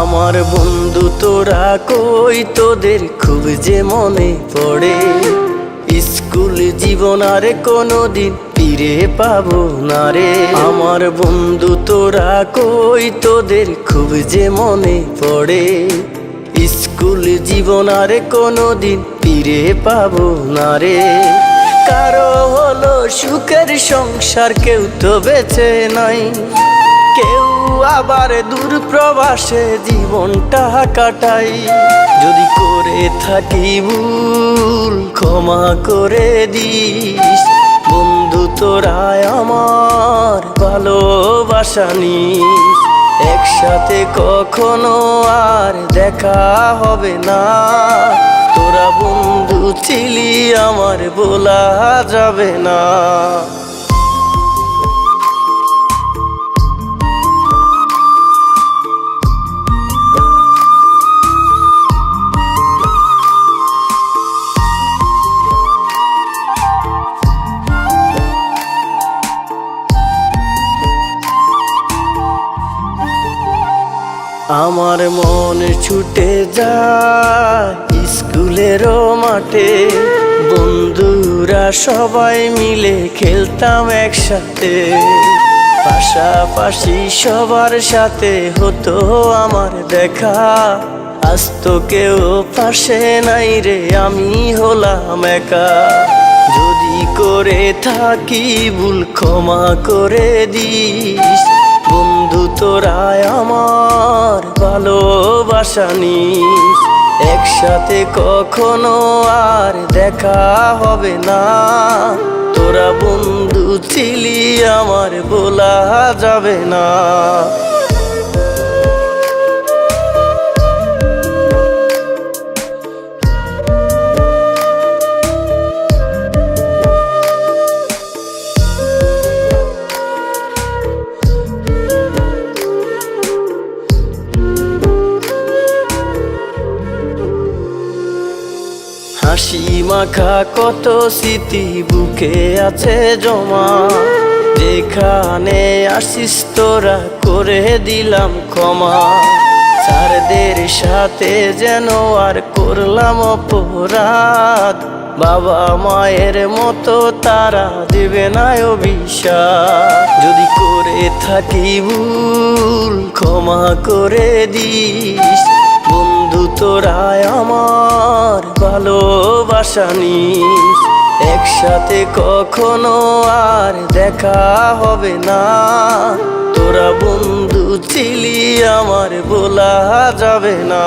আমার বন্ধু তোরা কই, তোদের খুব যে মনে পড়ে। স্কুল জীবন আর কোনোদিন ফিরে পাবো না রে। আমার বন্ধু তোরা কই, তোদের খুব যে মনে পড়ে। স্কুল জীবন আর কোনোদিন ফিরে পাবো না রে। কারো হলো সুখের সংসার, কেউ তো বেঁচে নাই। কেউ আবার দূর প্রবাসে জীবনটা কাটাই। যদি করে থাকি ভুল ক্ষমা করে দিস। বন্ধু তোরা আমার ভালোবাসা নিস। একসাথে কখনো আর দেখা হবে না। তোরা বন্ধু ছিলি আমার বলা যাবে না। আমার মন ছুটে যায় স্কুলেরও মাঠে। বন্ধুরা সবাই মিলে খেলতাম একসাথে। পাশাপাশি সবার সাথে হতো আমার দেখা। আজ তো কেউ পাশে নাই রে, আমি হলাম একা। যদি করে থাকি ভুল ক্ষমা করে দিস। বন্ধু তোরা আমার ভালোবাসা নিস। একসাথে কখনো আর দেখা হবে না। তোরা বন্ধু ছিলি আমার বলা যাবে না। হাসি মাখা কত স্মৃতি বুকে আছে জমা। যেখানে আসিস তোরা করে দিলাম ক্ষমা। স্যারদের সাথে যেন আর করলাম অপরাধ। বাবা মায়ের মতো তারা দেবে না অভিশাপ। যদি করে থাকি ভুল ক্ষমা করে দিস। বন্ধু তোরা আমার ভালোবাসা নিস। একসাথে কখনো আর দেখা হবে না। তোরা বন্ধু ছিলি আমার বলা যাবে না।